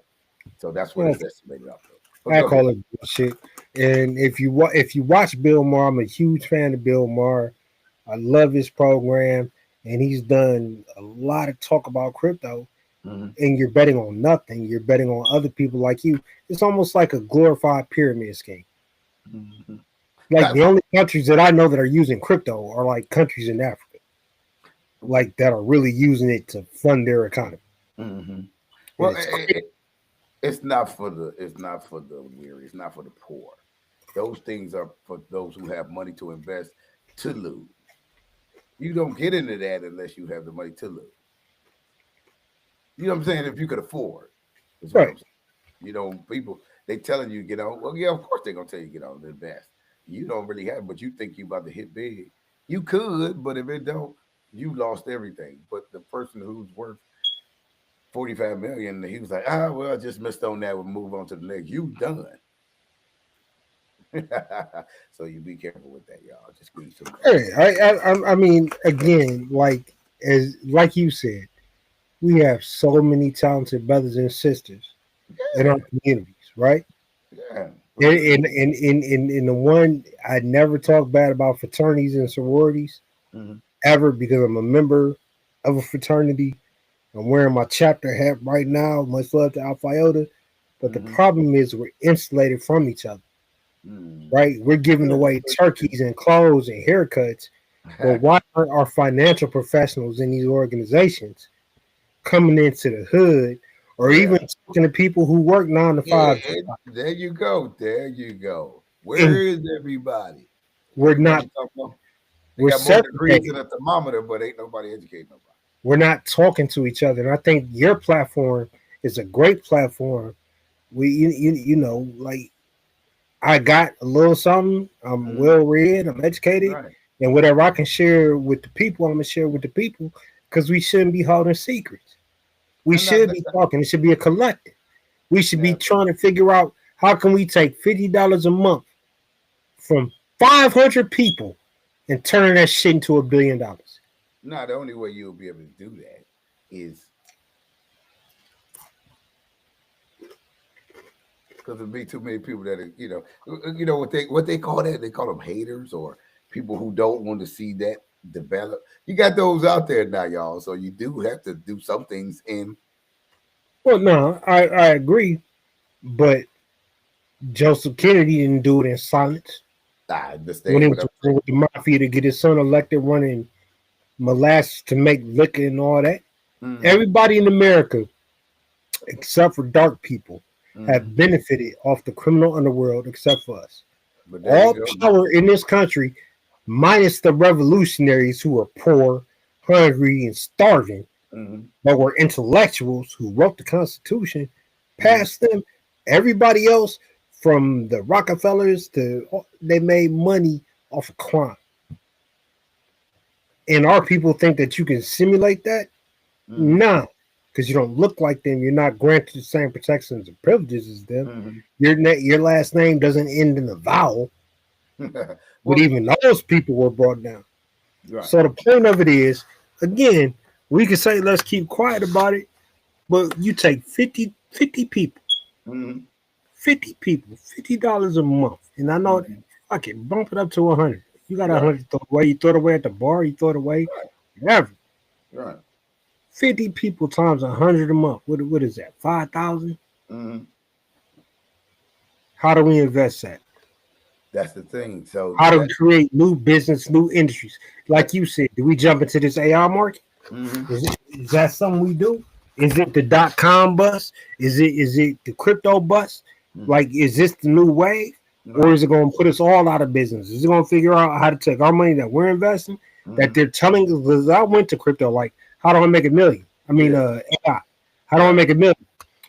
So that's what it's estimated off of. I call it bullshit. And if you watch Bill Maher, I'm a huge fan of Bill Maher. I love his program, and he's done a lot of talk about crypto. Mm-hmm. And you're betting on nothing. You're betting on other people like you. It's almost like a glorified pyramid scheme. Mm-hmm. Like the only countries that I know that are using crypto are like countries in Africa, like that are really using it to fund their economy. Mm-hmm. Well, it's not for the weary. It's not for the poor. Those things are for those who have money to invest to lose. You don't get into that unless you have the money to lose. You know what I'm saying? If you could afford, right? You know, people they telling you get on. Well, yeah, of course they're gonna tell you get on the invest. You don't really have, but you think you about to hit big. You could, but if it don't, you lost everything. But the person who's worth 45 million, he was like, well, I just missed on that. We'll move on to the next. You done. So you be careful with that, y'all. Just give you some. Hey, I mean, again, like you said, we have so many talented brothers and sisters in our communities, right? Yeah. In the one, I never talk bad about fraternities and sororities ever because I'm a member of a fraternity. I'm wearing my chapter hat right now. Much love to Alpha Iota. But the problem is we're insulated from each other, right? We're giving away turkeys and clothes and haircuts. But why aren't our financial professionals in these organizations coming into the hood or Yeah. even talking to people who work 9 to 5. There you go. There you go. Where And is everybody? we're not Everybody talking about they we're got more degrees segregated. than a thermometer, but ain't nobody educating nobody. We're not talking to each other. And I think your platform is a great platform. You know, like I got a little something. I'm well read. I'm educated, Right. and whatever I can share with the people, I'm gonna share with the people because we shouldn't be holding secrets. We And should be talking. It should be a collective. We should be Yeah. trying to figure out how can we take $50 a month from 500 people and turn that shit into $1 billion. No, the only way you'll be able to do that is because there'll be too many people that are, you know what they call that? They call them haters or people who don't want to see that develop. You got those out there now, y'all. So you do have to do some things in. Well, no, I agree, but Joseph Kennedy didn't do it in silence. I Went understand. into with the mafia to get his son elected, running molasses to make liquor and all that. Mhm. Everybody in America, except for dark people, Mhm. have benefited off the criminal underworld, except for us. But there All you go. power in this country, minus the revolutionaries who are poor, hungry, and starving, Mhm. but were intellectuals who wrote the Constitution. Past them, everybody else, from the Rockefellers to they made money off of crime. And our people think that you can simulate that? Mhm. Nah, because you don't look like them. You're not granted the same protections and privileges as them. Mhm. Your last name doesn't end in a vowel. But Well, even those people were brought down. right. So the point of it is, again, we can say let's keep quiet about it, but you take 50 people, Mhm. 50 people, $50 a month, and I know Mhm. fuck it, bump it up to 100. You got Right. 100 throw away. You throw it away at the bar. You throw it away, whatever. Right. 50 people times 100 a month. What is that? 5,000. Mhm. How do we invest that? That's the thing. So How do we create new business, new industries? Like you said, do we jump into this AI market? Mhm. Is that something we do? Is it the .com bust? Is it the crypto bust? Like, is this the new wave, or is it going to put us all out of business? Is it going to figure out how to take our money that we're investing, that they're telling us? Because I went to crypto, like, how do I make a million? I mean, AI. How do I make a million?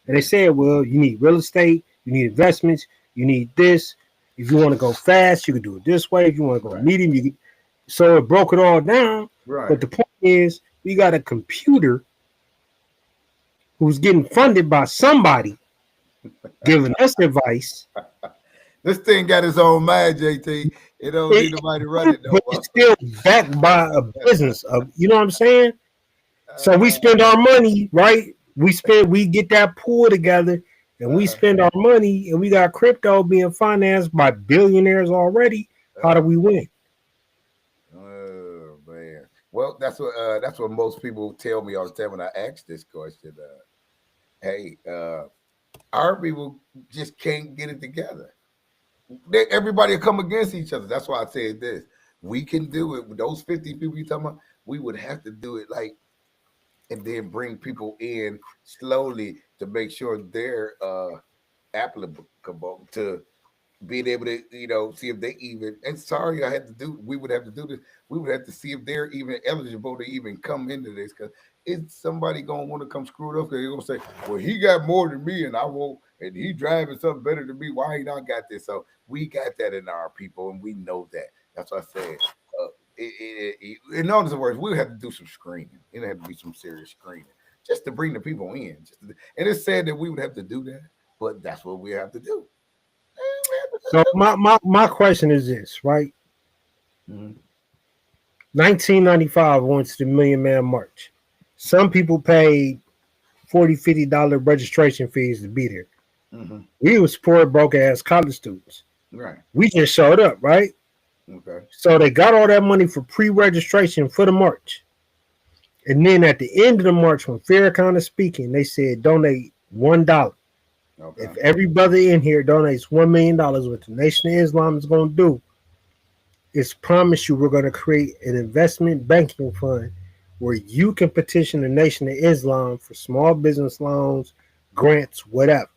And they said, well, you need real estate, you need investments, you need this. If you want to go fast, you can do it this way. If you want to go medium, you can. So it broke it all down. Right. But the point is, we got a computer who's getting funded by somebody giving us advice. This thing got its own mind, JT. It don't need nobody to run it no But more. it's still backed by a business of, you know what I'm saying? So we spend our money, right? We get that pool together and we spend our money, and we got crypto being financed by billionaires already. How do we win? Oh man. Well, that's what most people tell me all the time when I ask this question. Hey, our people just can't get it together. Everybody will come against each other. That's why I said this. We can do it with those 50 people you talking about. We would have to do it like, and then bring people in slowly to make sure they're applicable to being able to, see if they even. And sorry, we would have to do this. We would have to see if they're even eligible to even come into this, because is somebody gonna want to come screw it up? Because they're gonna say, "Well, he got more than me, and I won't, and he driving something better than me. Why he not got this?" So we got that in our people, and we know that. That's what I said. In other words, we would have to do some screening. It had to be some serious screening just to bring the people in. And it's sad that we would have to do that, but that's what we have to do. So my question is this, right? 1995 went to the Million Man March. Some people paid $40, $50 registration fees to be there. We was poor, broke ass college students. Right. We just showed up, right? Okay. So they got all that money for pre-registration for the march. And then at the end of the march, when Farrakhan is speaking, they said donate $1. Okay. If everybody in here donates $1 million, what the Nation of Islam is going to do is promise you we're going to create an investment banking fund where you can petition the Nation of Islam for small business loans, grants, whatever.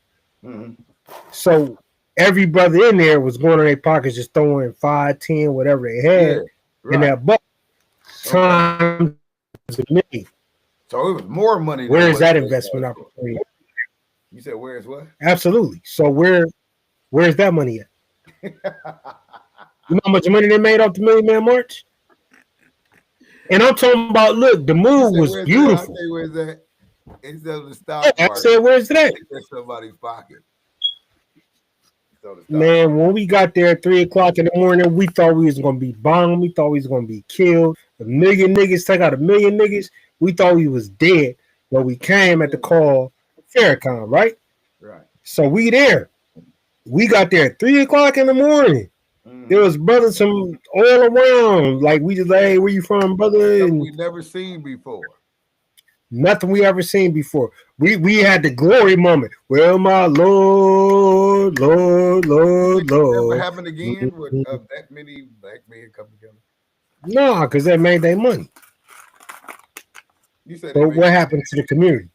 Mhm. So every brother in there was going in their pockets, just throwing 5, 10, whatever they had Yeah, in right. that bucket. Okay. Times a million. So it was more money than Where is what that they investment asked for. opportunity? You said where's what? Absolutely. So where's that money at? You know how much money they made off the Million Man March? And I'm talking about, look, the You move said was where's that? I'll beautiful. tell you where's that. Instead of the Yeah, stock I market, said, where's that? it's in somebody's pocket. So the stock Man, when we got there at 3 o'clock in the morning, we thought we was gonna be bombed. We thought we was gonna be killed. A million niggas, take out a million niggas. We thought we was dead. But we came at the call Farrakhan, right? right. So we there. We got there at 3 o'clock in the morning. There was brothers from all around. Like we just like, hey, where you from, brother? Stuff And we never seen before. nothing we ever seen before. We had the glory moment. Well, my Lord, Lord, Lord, Never Lord. happened again with that many black men come together. No, because that made their money. You said But what happened to the community?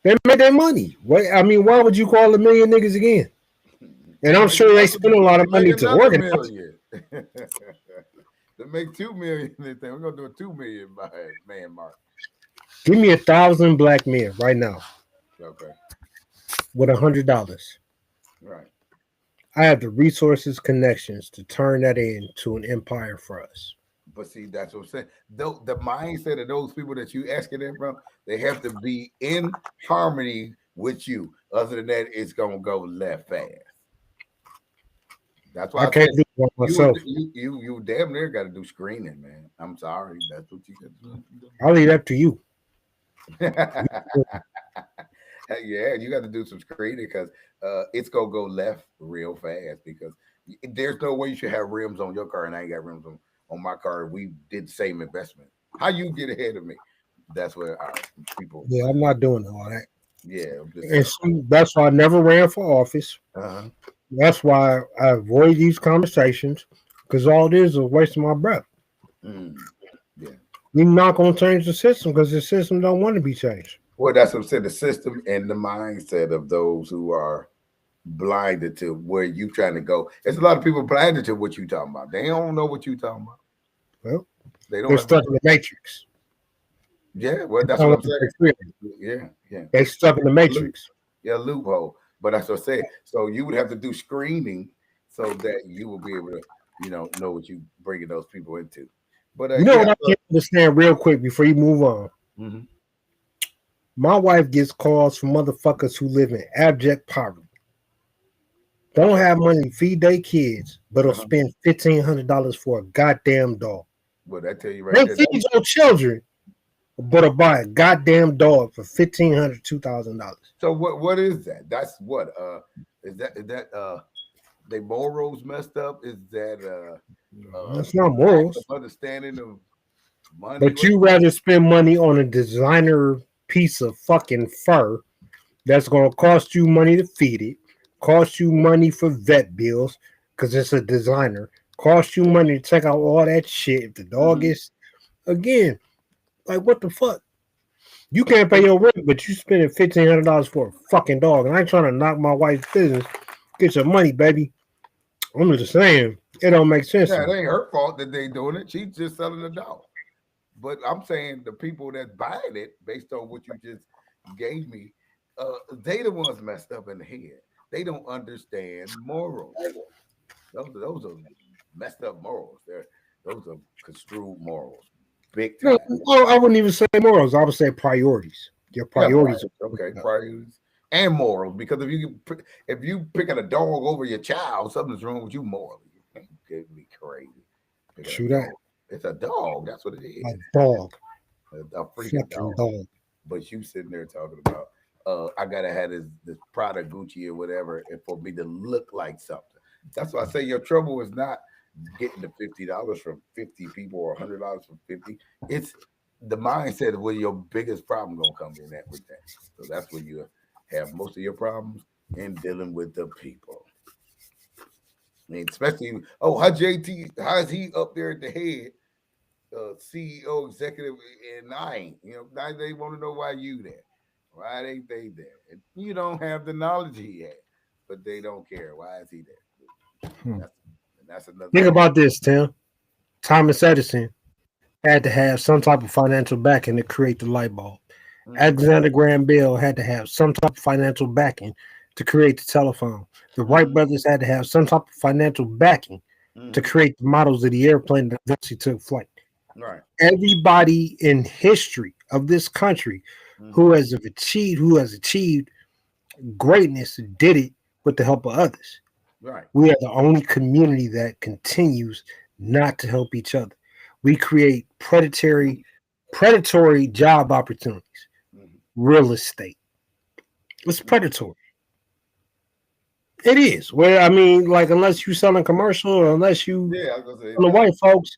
They made their money. What I mean, why would you call a million niggas again? And I'm sure they spent a lot of money to organize. million. To make 2 million, we're gonna do a 2 million man mark. Give me 1,000 black men right now Okay, with $100. right. I have the resources, connections to turn that into an empire for us. But see, that's what I'm saying. The mindset of those people that you asking them from, they have to be in harmony with you. Other than that, it's gonna go left fast. That's why I can't do it myself. you damn near got to do screening, man. I'm sorry, that's what you got to do. I'll leave that to you. Yeah, you got to do some screening because it's gonna go left real fast. Because there's no way you should have rims on your car and I ain't got rims on my car. We did the same investment. How you get ahead of me? That's where our people. Yeah, I'm not doing all that. Yeah, And so that's why I never ran for office. uh-huh. That's why I avoid these conversations because all it is a waste of my breath. Yeah. We're not going to change the system because the system don't want to be changed. Well, that's what I'm saying. The system and the mindset of those who are blinded to where you trying to go. There's a lot of people blinded to what you talking about. They don't know what you talking about. Well, They don't. they're stuck in the matrix. Yeah, well, that's what I'm saying. Yeah. They're stuck in the matrix. Yeah, loophole. But that's what I say. So you would have to do screening so that you will be able to, know what you bringing those people into. But You know what I can't understand real quick before you move on? Mhm. My wife gets calls from motherfuckers who live in abject poverty. Don't have money to feed their kids, but will spend $1,500 for a goddamn dog. Well, that tell you right They there. feed your children, but will buy a goddamn dog for $1,500, $2,000. So what is that? That's what is that they morals messed up? Is that That's not morals. understanding of money? But you rather spend money on a designer piece of fucking fur that's going to cost you money to feed it, cost you money for vet bills because it's a designer, cost you money to check out all that shit. If the dog is, again, like what the fuck? You can't pay your rent, but you spending $1,500 for a fucking dog. And I ain't trying to knock my wife's business. Get your money, baby. I'm just saying, it don't make sense. Yeah, it ain't her fault that they doing it. She's just selling a dog. But I'm saying the people that's buying it, based on what you just gave me, they the ones messed up in the head. They don't understand morals. Those are messed up morals. Those are construed morals. Big time. No, I wouldn't even say morals. I would say priorities. Your priorities. Yeah, right. Okay, priorities and morals. Because if you picking a dog over your child, something's wrong with you morally. You can't be crazy. True that. It's a dog. That's what it is. A dog. A freaking Fucking dog. But you sitting there talking about, I gotta have this Prada, Gucci, or whatever, and for me to look like something. That's why I say your trouble is not getting the $50 from 50 people or $100 from 50. It's the mindset of where your biggest problem gonna come in at with that. So that's where you have most of your problems in dealing with the people. I mean, especially how's he up there at the head, CEO, executive, and I ain't. Now they want to know why you there. Why ain't they there? And you don't have the knowledge he had, but they don't care. Why is he there? Hmm. That's that's another Think thing. about this, Tim. Thomas Edison had to have some type of financial backing to create the light bulb. Mhm, Alexander Graham Bell had to have some type of financial backing to create the telephone. The Wright mhm, brothers had to have some type of financial backing to mhm. create the models of the airplane that eventually took flight. Right. Everybody in history of this country Hmm. who has achieved greatness did it with the help of others. Right. We are the only community that continues not to help each other. We create predatory job opportunities. Mhm. Real estate. It's predatory. It is. Well, I mean, like unless you selling commercial or unless you Yeah, I was gonna say on the that. white folks,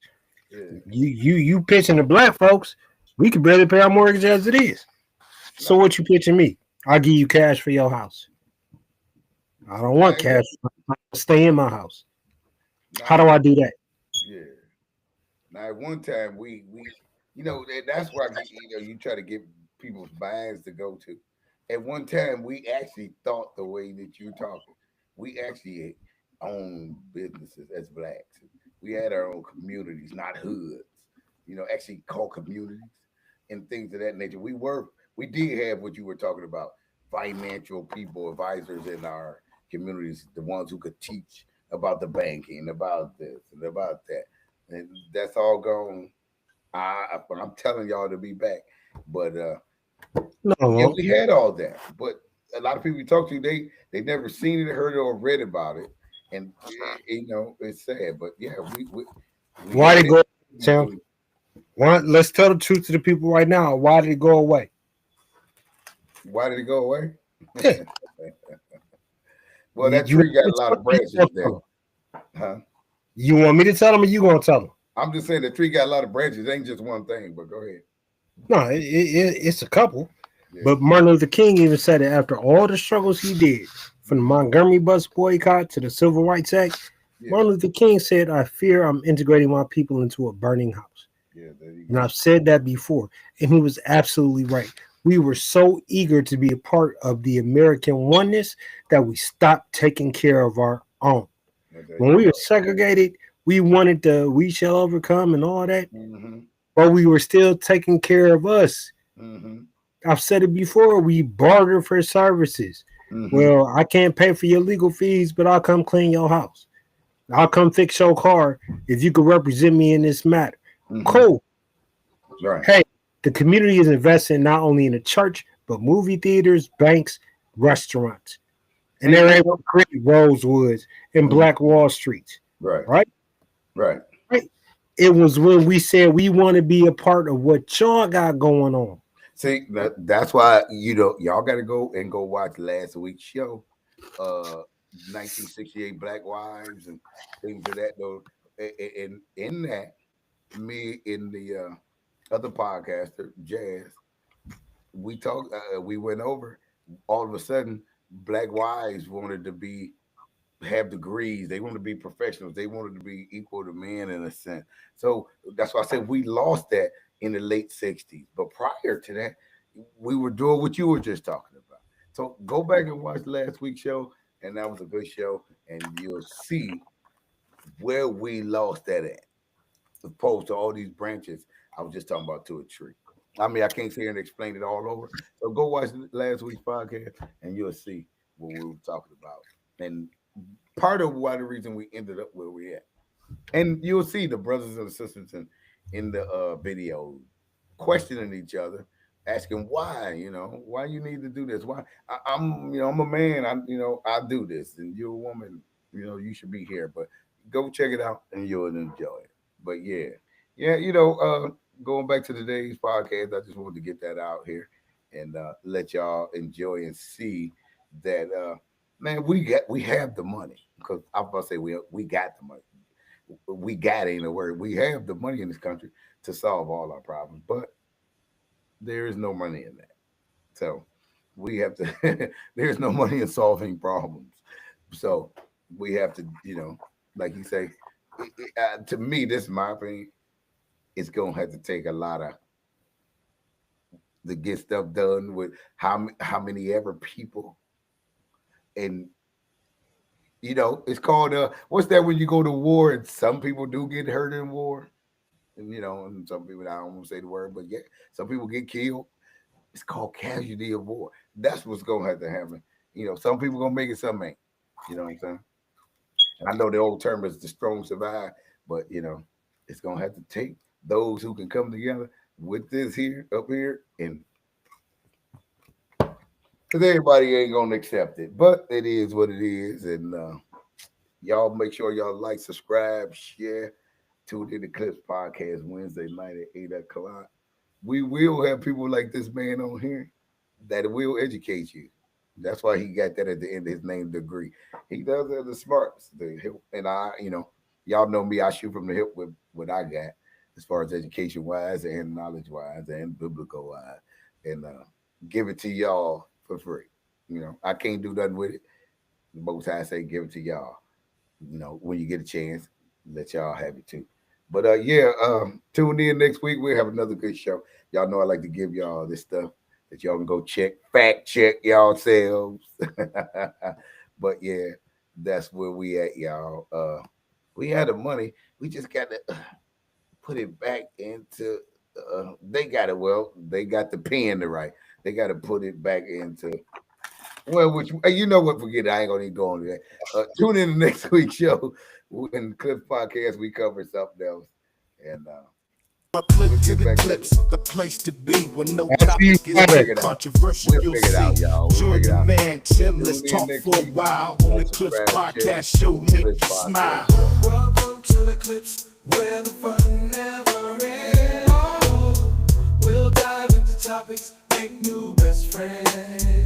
Yeah. you pitching the black folks, we can barely pay our mortgage as it is. So No. what you pitching me? I'll give you cash for your house. I don't want Now, cash. Stay in my house. How now, do I do that? yeah. Now, at one time, that's where you try to get people's minds to go to. At one time, we actually thought the way that you're talking. We actually owned businesses as blacks. We had our own communities, not hoods. Actually called communities and things of that nature. We did have what you were talking about, financial people, advisors in our communities, the ones who could teach about the banking, about this and about that. And that's all gone. But I'm telling y'all to be back. But yeah, No, we had all that. But a lot of people you talk to, they never seen it, heard it, or read about it. And it's sad. But yeah, we why had did it it. go, Tim? Why, let's tell the truth to the people right now. Why did it go away? Why did it go away? Yeah. Well, that You tree want got me a to lot tell of them, branches there, huh? you want me to tell them or you gonna tell them? I'm just saying the tree got a lot of branches. It ain't just one thing. But go ahead. No, it's a couple. Yeah, But Martin Luther King even said it after all the struggles he did, from the mhm, Montgomery bus boycott to the Civil Rights Act. yeah, Martin Luther King said, I fear I'm integrating my people into a burning house. yeah. There you And go. I've said that before. And he was absolutely right. We were so eager to be a part of the American oneness that we stopped taking care of our own. There When you we were go. segregated, we wanted the we shall overcome and all that, Hmm. but we were still taking care of us. Hmm. I've said it before, we barter for services. Hmm. Well, I can't pay for your legal fees, but I'll come clean your house. I'll come fix your car if you could represent me in this matter. Hmm. Cool. Right. Hey, the community is investing not only in the church, but movie theaters, banks, restaurants. And And they're able to create Rosewoods and mhm, Black Wall Streets. right. Right? Right. Right. It was when we said we want to be a part of what y'all got going on. See, that's why y'all got to go watch last week's show, uh, 1968 Black Wives and things of that. Though, and in that, me in the other podcaster Jazz, we talked. We went over. All of a sudden, Black Wives wanted to have degrees. They wanted to be professionals. They wanted to be equal to men in a sense. So that's why I said we lost that in the late 60s. But prior to that, we were doing what you were just talking about. So go back and watch last week's show, and that was a good show, and you'll see where we lost that at, opposed to all these branches I was just talking about to a tree. I mean, I can't sit here and explain it all over. So go watch last week's podcast, and you'll see what we were talking about. And part of why the reason we ended up where we at. And you'll see the brothers and sisters in the video questioning each other, asking why, why you need to do this. Why I'm a man, I do this, and you're a woman, you should be here. But go check it out and you'll enjoy it. But yeah, going back to today's podcast, I just wanted to get that out here and let y'all enjoy and see that man, we have the money because I'm about to say we got the money. We got ain't a word. We have the money in this country to solve all our problems, but there is no money in that. So we have to. There's no money in solving problems. So we have to, like you say. To me, this is my opinion. It's gonna have to take a lot of to get stuff done with how many ever people. And it's called what's that when you go to war and some people do get hurt in war? And and some people, I don't want to say the word, but yeah, some people get killed. It's called casualty of war. That's what's gonna have to happen. Some people gonna make it, some ain't. You know what I'm saying? And I know the old term is the strong survive, but it's gonna have to take those who can come together with this here up here, and because everybody ain't gonna accept it, but it is what it is. And y'all make sure y'all like, subscribe, share. Tune in to Clips Podcast Wednesday night at 8 o'clock. We will have people like this man on here that will educate you. That's why he got that at the end of his name, Degree. He does have the smarts. And y'all know me, I shoot from the hip with what I got as far as education-wise and knowledge-wise and biblical-wise. And give it to y'all for free. I can't do nothing with it. The Most High say give it to y'all. When you get a chance, let y'all have it too. But tune in next week. We'll have another good show. Y'all know I like to give y'all this stuff that y'all can go fact check y'all selves. But yeah, that's where we at, y'all. We had the money. We just got to put it back into. They got it. Well, they got the pen to write. They got to put it back into. Well, which you know what? Forget it. I ain't gonna even go on that. Tune in to next week's show. In the Clips Podcast, we cover something else. And Flip to the Clips, the place to be when no I'll see you topic is Friday. controversial. We'll You'll figure it out, see. y'all. We'll Join figure it the out. man Tim. Let's Tune in talk next for a week. while on the Clips Subscribe, share. Podcast Show. Make you Clips smile. Podcast. Welcome to the Clips, where the fun never ends. We'll dive into topics, make new best friends.